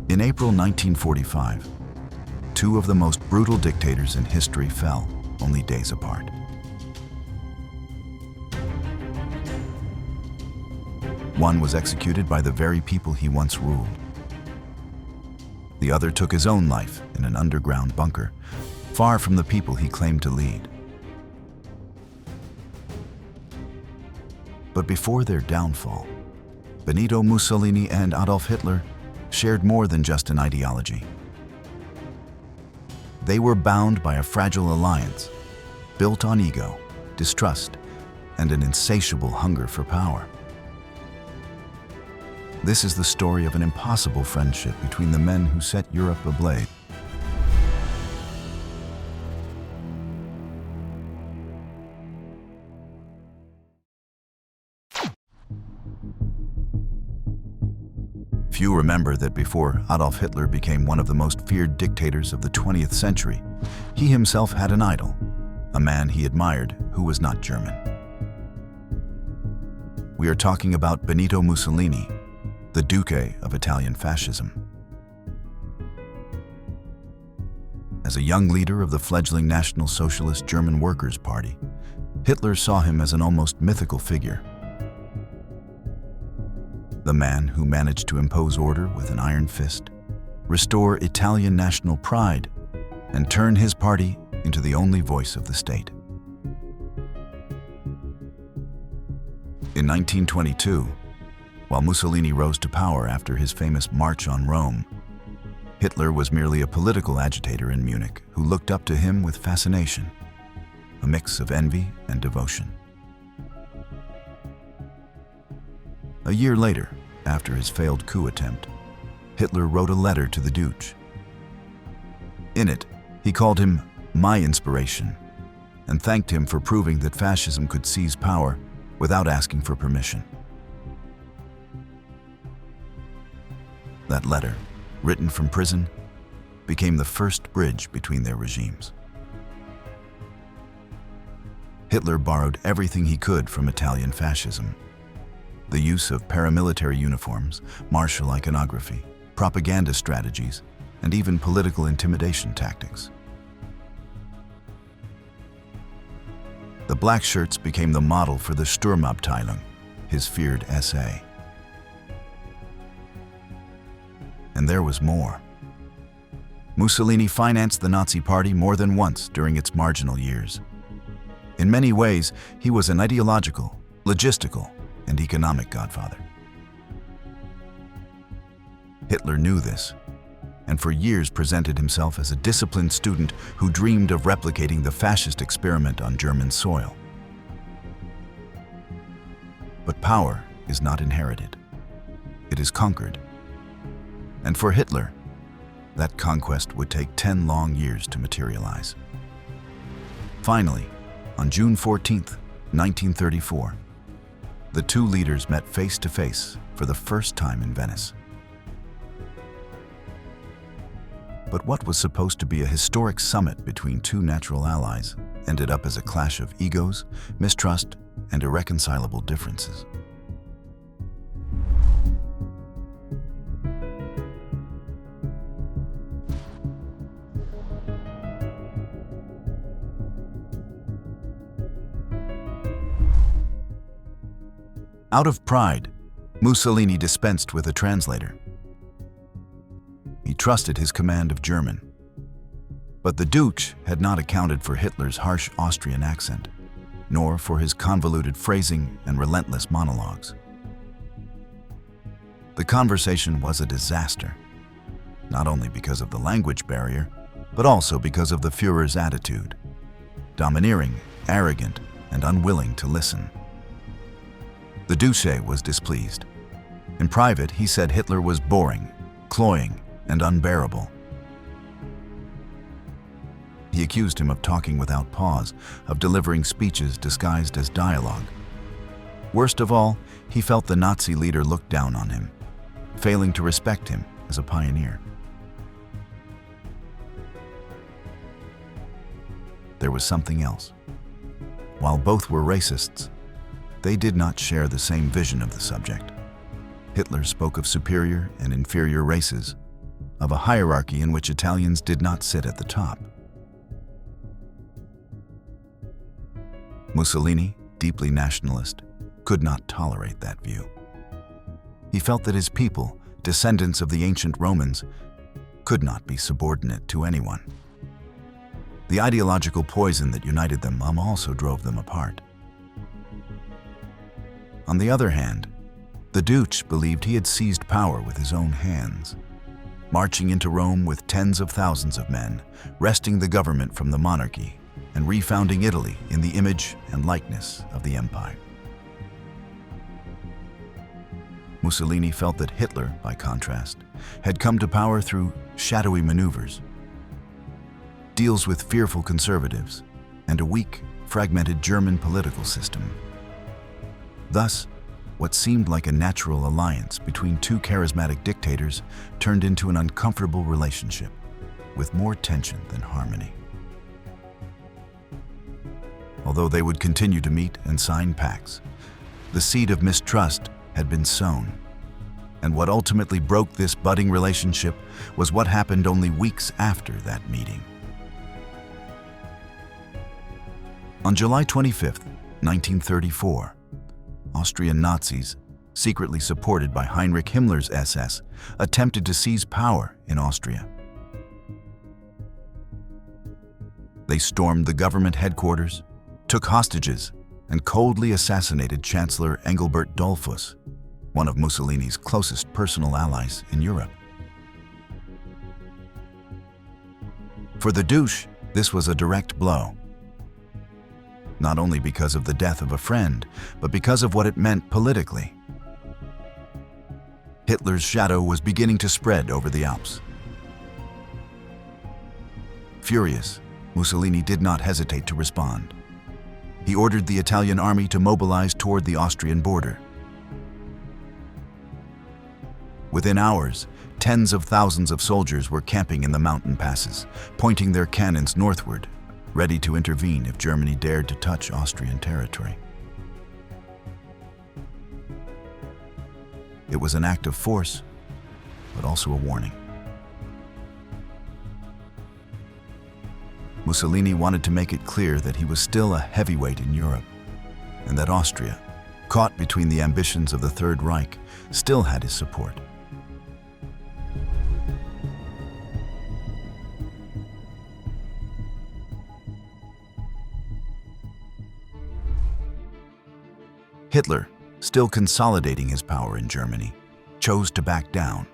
In April 1945, two of the most brutal dictators in history fell, only days apart. One was executed by the very people he once ruled. The other took his own life in an underground bunker, far from the people he claimed to lead. But before their downfall, Benito Mussolini and Adolf Hitler shared more than just an ideology. They were bound by a fragile alliance, built on ego, distrust, and an insatiable hunger for power. This is the story of an impossible friendship between the men who set Europe ablaze. Few remember that before Adolf Hitler became one of the most feared dictators of the 20th century, he himself had an idol, a man he admired who was not German. We are talking about Benito Mussolini, the Duce of Italian fascism. As a young leader of the fledgling National Socialist German Workers' Party, Hitler saw him as an almost mythical figure. The man who managed to impose order with an iron fist, restore Italian national pride, and turn his party into the only voice of the state. In 1922, while Mussolini rose to power after his famous March on Rome, Hitler was merely a political agitator in Munich who looked up to him with fascination, a mix of envy and devotion. A year later, after his failed coup attempt, Hitler wrote a letter to the Duce. In it, he called him "my inspiration" and thanked him for proving that fascism could seize power without asking for permission. That letter, written from prison, became the first bridge between their regimes. Hitler borrowed everything he could from Italian fascism: the use of paramilitary uniforms, martial iconography, propaganda strategies, and even political intimidation tactics. The black shirts became the model for the Sturmabteilung, his feared SA. And there was more. Mussolini financed the Nazi Party more than once during its marginal years. In many ways, he was an ideological, logistical, and economic godfather. Hitler knew this, and for years presented himself as a disciplined student who dreamed of replicating the fascist experiment on German soil. But power is not inherited. It is conquered. And for Hitler, that conquest would take 10 long years to materialize. Finally, on June 14th, 1934, the two leaders met face to face for the first time in Venice. But what was supposed to be a historic summit between two natural allies ended up as a clash of egos, mistrust, and irreconcilable differences. Out of pride, Mussolini dispensed with a translator. He trusted his command of German. But the Duce had not accounted for Hitler's harsh Austrian accent, nor for his convoluted phrasing and relentless monologues. The conversation was a disaster, not only because of the language barrier, but also because of the Führer's attitude: domineering, arrogant, and unwilling to listen. The Duce was displeased. In private, he said Hitler was boring, cloying, and unbearable. He accused him of talking without pause, of delivering speeches disguised as dialogue. Worst of all, he felt the Nazi leader looked down on him, failing to respect him as a pioneer. There was something else. While both were racists, they did not share the same vision of the subject. Hitler spoke of superior and inferior races, of a hierarchy in which Italians did not sit at the top. Mussolini, deeply nationalist, could not tolerate that view. He felt that his people, descendants of the ancient Romans, could not be subordinate to anyone. The ideological poison that united them also drove them apart. On the other hand, the Duce believed he had seized power with his own hands, marching into Rome with tens of thousands of men, wresting the government from the monarchy, and refounding Italy in the image and likeness of the empire. Mussolini felt that Hitler, by contrast, had come to power through shadowy maneuvers, deals with fearful conservatives, and a weak, fragmented German political system. Thus, what seemed like a natural alliance between two charismatic dictators turned into an uncomfortable relationship, with more tension than harmony. Although they would continue to meet and sign pacts, the seed of mistrust had been sown, and what ultimately broke this budding relationship was what happened only weeks after that meeting. On July 25, 1934, Austrian Nazis, secretly supported by Heinrich Himmler's SS, attempted to seize power in Austria. They stormed the government headquarters, took hostages, and coldly assassinated Chancellor Engelbert Dollfuss, one of Mussolini's closest personal allies in Europe. For the Duce, this was a direct blow, not only because of the death of a friend, but because of what it meant politically. Hitler's shadow was beginning to spread over the Alps. Furious, Mussolini did not hesitate to respond. He ordered the Italian army to mobilize toward the Austrian border. Within hours, tens of thousands of soldiers were camping in the mountain passes, pointing their cannons northward, ready to intervene if Germany dared to touch Austrian territory. It was an act of force, but also a warning. Mussolini wanted to make it clear that he was still a heavyweight in Europe, and that Austria, caught between the ambitions of the Third Reich, still had his support. Hitler, still consolidating his power in Germany, chose to back down.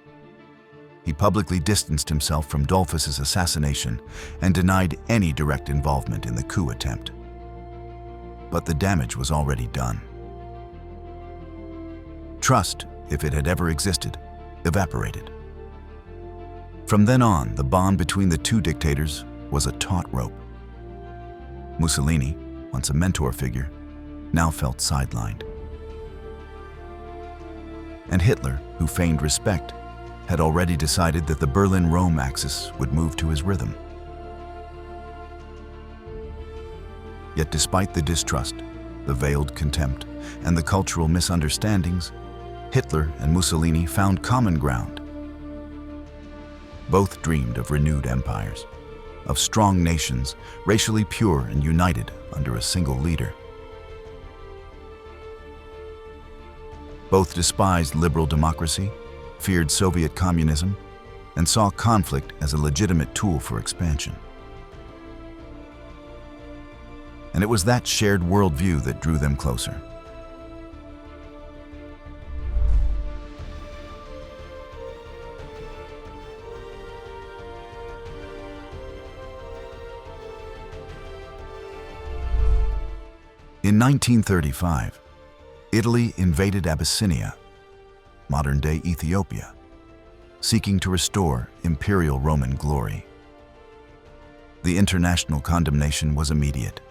He publicly distanced himself from Dollfuss's assassination and denied any direct involvement in the coup attempt. But the damage was already done. Trust, if it had ever existed, evaporated. From then on, the bond between the two dictators was a taut rope. Mussolini, once a mentor figure, now felt sidelined. And Hitler, who feigned respect, had already decided that the Berlin-Rome axis would move to his rhythm. Yet despite the distrust, the veiled contempt, and the cultural misunderstandings, Hitler and Mussolini found common ground. Both dreamed of renewed empires, of strong nations, racially pure and united under a single leader. Both despised liberal democracy, feared Soviet communism, and saw conflict as a legitimate tool for expansion. And it was that shared worldview that drew them closer. In 1935, Italy invaded Abyssinia, modern-day Ethiopia, seeking to restore imperial Roman glory. The international condemnation was immediate,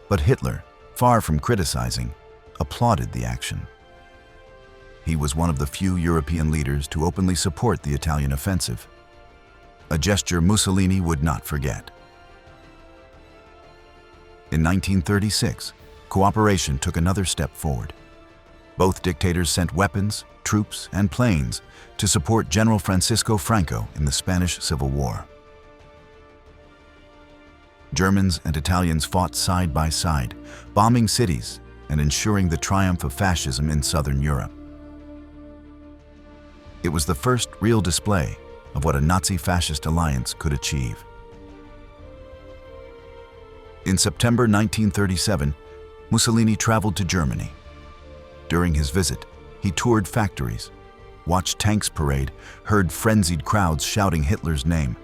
but Hitler, far from criticizing, applauded the action. He was one of the few European leaders to openly support the Italian offensive, a gesture Mussolini would not forget. In 1936, cooperation took another step forward. Both dictators sent weapons, troops, and planes to support General Francisco Franco in the Spanish Civil War. Germans and Italians fought side by side, bombing cities and ensuring the triumph of fascism in southern Europe. It was the first real display of what a Nazi-fascist alliance could achieve. In September 1937, Mussolini traveled to Germany. During his visit, he toured factories, watched tanks parade, heard frenzied crowds shouting Hitler's name,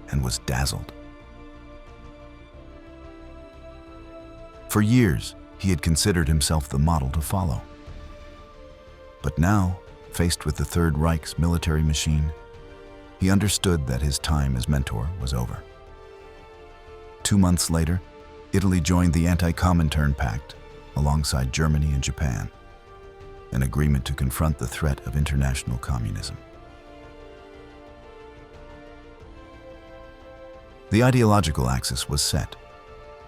and was dazzled. For years, he had considered himself the model to follow. But now, faced with the Third Reich's military machine, he understood that his time as mentor was over. 2 months later, Italy joined the Anti-Comintern Pact alongside Germany and Japan, an agreement to confront the threat of international communism. The ideological axis was set,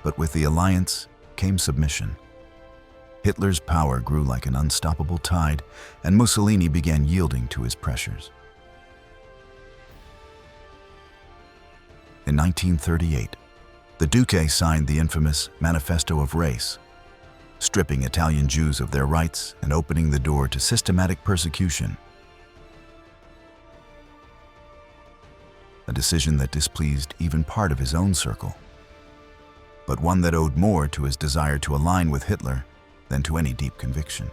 but with the alliance came submission. Hitler's power grew like an unstoppable tide, and Mussolini began yielding to his pressures. In 1938, the Duce signed the infamous Manifesto of Race, stripping Italian Jews of their rights and opening the door to systematic persecution. A decision that displeased even part of his own circle, but one that owed more to his desire to align with Hitler than to any deep conviction.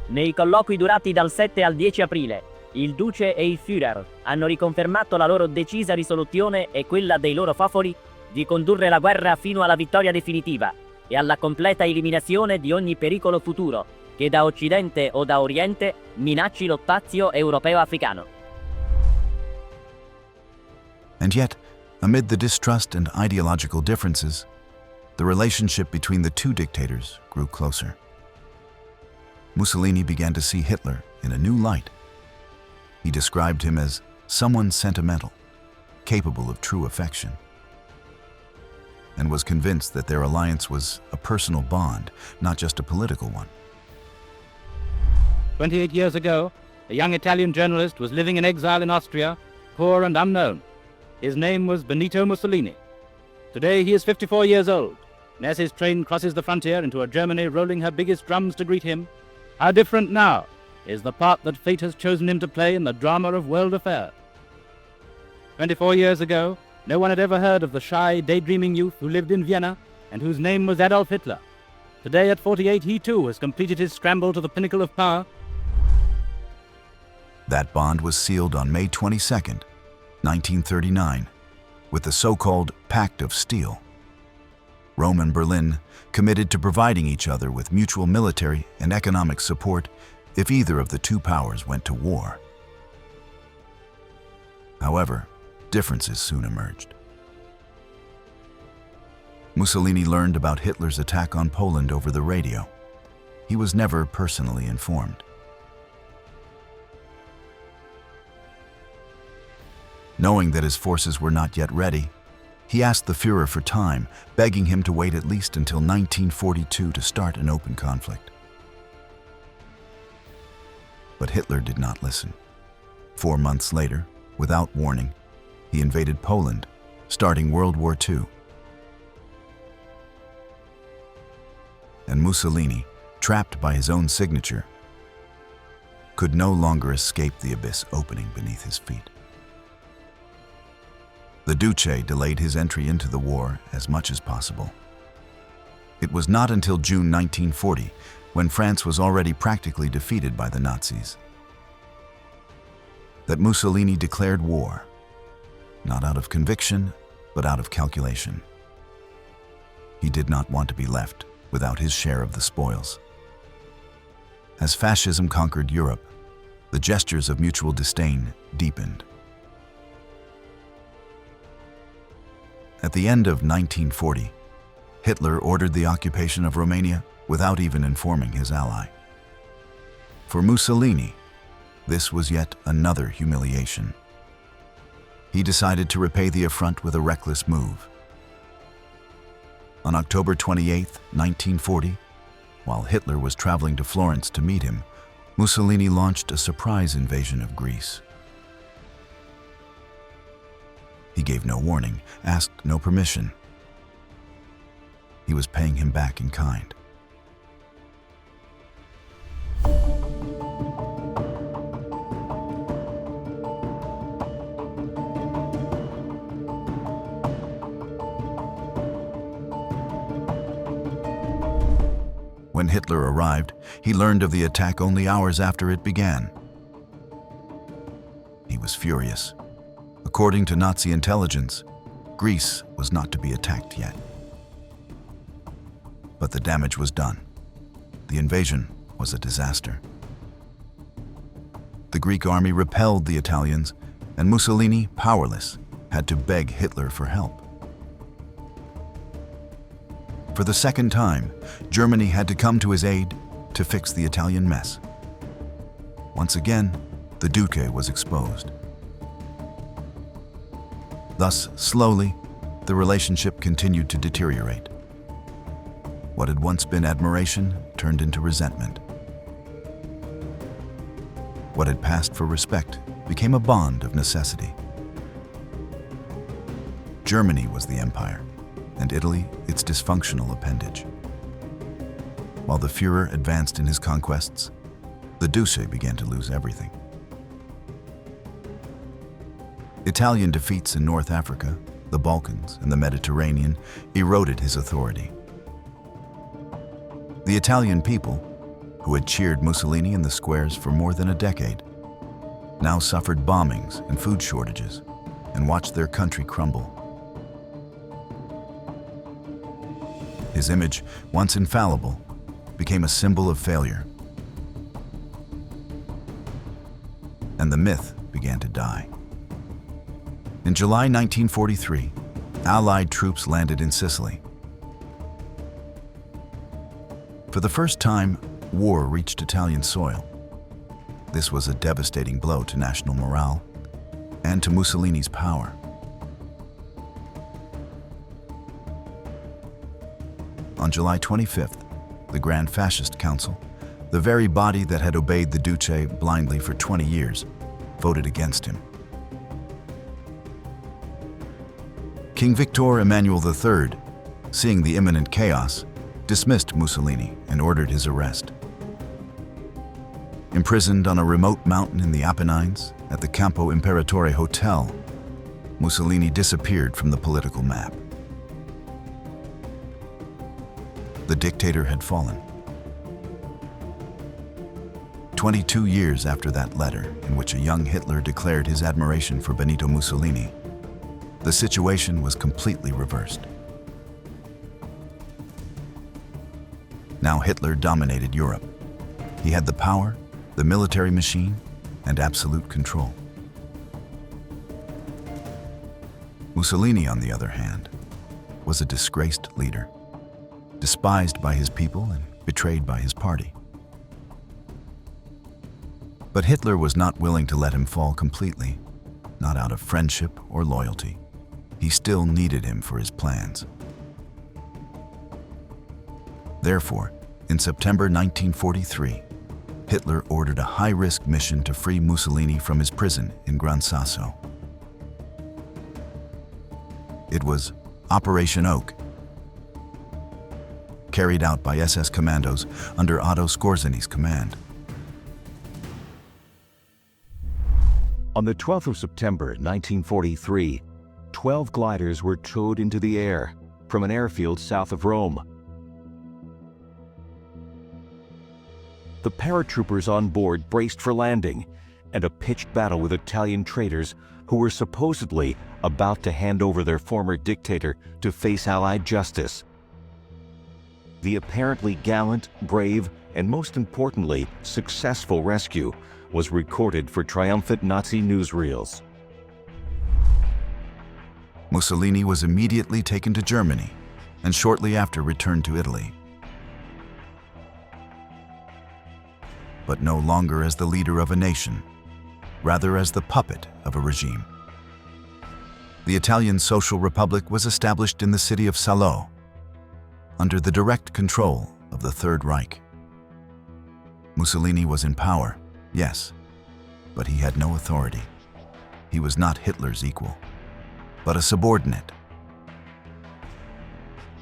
Nei colloqui durati dal 7 al 10 aprile, il Duce e il Führer hanno riconfermato la loro decisa risoluzione e quella dei loro fofoli di condurre la guerra fino alla vittoria definitiva e alla completa eliminazione di ogni pericolo futuro che da Occidente o da Oriente minacci lo spazio europeo-africano. And yet, amid the distrust and ideological differences, the relationship between the two dictators grew closer. Mussolini began to see Hitler in a new light. He described him as someone sentimental, capable of true affection, and was convinced that their alliance was a personal bond, not just a political one. 28 years ago, a young Italian journalist was living in exile in Austria, poor and unknown. His name was Benito Mussolini. Today he is 54 years old, and as his train crosses the frontier into a Germany rolling her biggest drums to greet him, how different now is the part that fate has chosen him to play in the drama of world affairs. 24 years ago, no one had ever heard of the shy, daydreaming youth who lived in Vienna and whose name was Adolf Hitler. Today at 48, he too has completed his scramble to the pinnacle of power. That bond was sealed on May 22nd, 1939, with the so-called Pact of Steel. Rome and Berlin committed to providing each other with mutual military and economic support if either of the two powers went to war. However, differences soon emerged. Mussolini learned about Hitler's attack on Poland over the radio. He was never personally informed. Knowing that his forces were not yet ready, he asked the Führer for time, begging him to wait at least until 1942 to start an open conflict. But Hitler did not listen. 4 months later, without warning, he invaded Poland, starting World War II. And Mussolini, trapped by his own signature, could no longer escape the abyss opening beneath his feet. The Duce delayed his entry into the war as much as possible. It was not until June 1940, when France was already practically defeated by the Nazis, that Mussolini declared war, not out of conviction, but out of calculation. He did not want to be left without his share of the spoils. As fascism conquered Europe, the gestures of mutual disdain deepened. At the end of 1940, Hitler ordered the occupation of Romania without even informing his ally. For Mussolini, this was yet another humiliation. He decided to repay the affront with a reckless move. On October 28, 1940, While Hitler was traveling to Florence to meet him, Mussolini launched a surprise invasion of Greece. He gave no warning, asked no permission. He was paying him back in kind. When Hitler arrived, he learned of the attack only hours after it began. He was furious. According to Nazi intelligence, Greece was not to be attacked yet. But the damage was done. The invasion was a disaster. The Greek army repelled the Italians, and Mussolini, powerless, had to beg Hitler for help. For the second time, Germany had to come to his aid to fix the Italian mess. Once again, the Duce was exposed. Thus, slowly, the relationship continued to deteriorate. What had once been admiration turned into resentment. What had passed for respect became a bond of necessity. Germany was the empire, and Italy its dysfunctional appendage. While the Führer advanced in his conquests, the Duce began to lose everything. Italian defeats in North Africa, the Balkans, and the Mediterranean eroded his authority. The Italian people, who had cheered Mussolini in the squares for more than a decade, now suffered bombings and food shortages and watched their country crumble. His image, once infallible, became a symbol of failure. And the myth began to die. In July 1943, Allied troops landed in Sicily. For the first time, war reached Italian soil. This was a devastating blow to national morale and to Mussolini's power. On July 25th, the Grand Fascist Council, the very body that had obeyed the Duce blindly for 20 years, voted against him. King Victor Emmanuel III, seeing the imminent chaos, dismissed Mussolini and ordered his arrest. Imprisoned on a remote mountain in the Apennines at the Campo Imperatore Hotel, Mussolini disappeared from the political map. The dictator had fallen. 22 years after that letter in which a young Hitler declared his admiration for Benito Mussolini, the situation was completely reversed. Now Hitler dominated Europe. He had the power, the military machine, and absolute control. Mussolini, on the other hand, was a disgraced leader, despised by his people and betrayed by his party. But Hitler was not willing to let him fall completely, not out of friendship or loyalty. He still needed him for his plans. Therefore, in September 1943, Hitler ordered a high-risk mission to free Mussolini from his prison in Gran Sasso. It was Operation Oak, carried out by SS commandos under Otto Skorzny's command. On the 12th of September 1943, 12 gliders were towed into the air from an airfield south of Rome. The paratroopers on board braced for landing and a pitched battle with Italian traitors who were supposedly about to hand over their former dictator to face Allied justice. The apparently gallant, brave, and most importantly, successful rescue was recorded for triumphant Nazi newsreels. Mussolini was immediately taken to Germany and shortly after returned to Italy. But no longer as the leader of a nation, rather as the puppet of a regime. The Italian Social Republic was established in the city of Salo, under the direct control of the Third Reich. Mussolini was in power, yes, but he had no authority. He was not Hitler's equal, but a subordinate,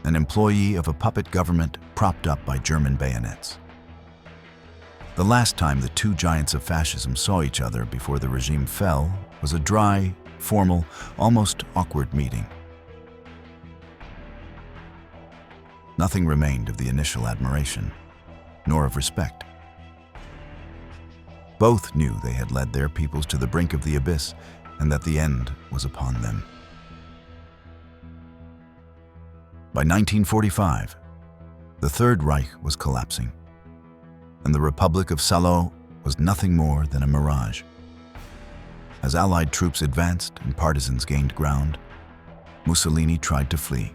an employee of a puppet government propped up by German bayonets. The last time the two giants of fascism saw each other before the regime fell was a dry, formal, almost awkward meeting. Nothing remained of the initial admiration, nor of respect. Both knew they had led their peoples to the brink of the abyss and that the end was upon them. By 1945, the Third Reich was collapsing, and the Republic of Salo was nothing more than a mirage. As Allied troops advanced and partisans gained ground, Mussolini tried to flee.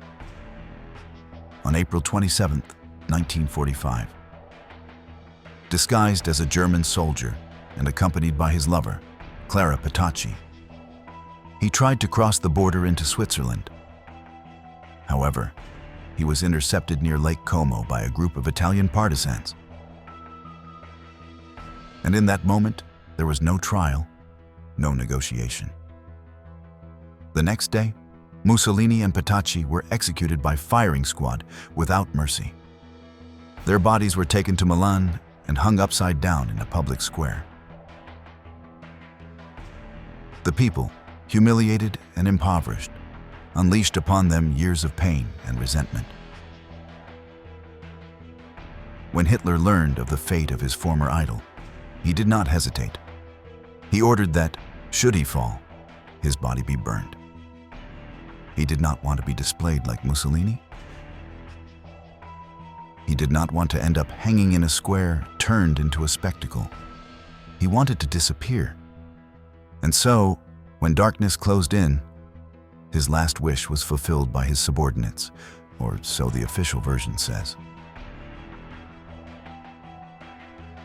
On April 27, 1945, disguised as a German soldier and accompanied by his lover, Clara Petacci, he tried to cross the border into Switzerland. However, he was intercepted near Lake Como by a group of Italian partisans. And in that moment, there was no trial, no negotiation. The next day, Mussolini and Petacci were executed by firing squad without mercy. Their bodies were taken to Milan and hung upside down in a public square. The people, humiliated and impoverished, unleashed upon them years of pain and resentment. When Hitler learned of the fate of his former idol, he did not hesitate. He ordered that, should he fall, his body be burned. He did not want to be displayed like Mussolini. He did not want to end up hanging in a square turned into a spectacle. He wanted to disappear. And so, when darkness closed in, his last wish was fulfilled by his subordinates, or so the official version says.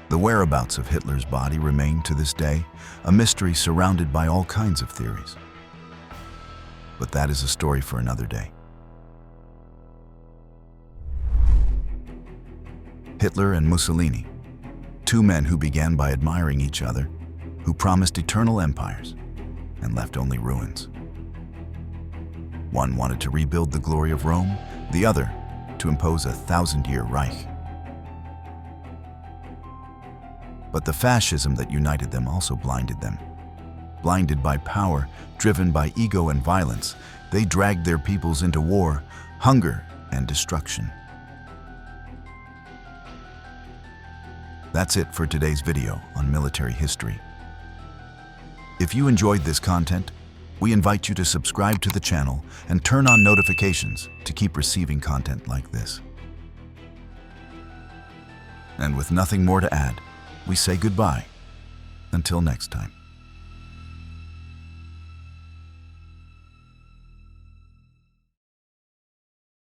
The whereabouts of Hitler's body remain to this day a mystery surrounded by all kinds of theories. But that is a story for another day. Hitler and Mussolini, two men who began by admiring each other, who promised eternal empires and left only ruins. One wanted to rebuild the glory of Rome, the other to impose a 1,000-year Reich. But the fascism that united them also blinded them. Blinded by power, driven by ego and violence, they dragged their peoples into war, hunger, and destruction. That's it for today's video on military history. If you enjoyed this content, we invite you to subscribe to the channel and turn on notifications to keep receiving content like this. And with nothing more to add, we say goodbye. Until next time.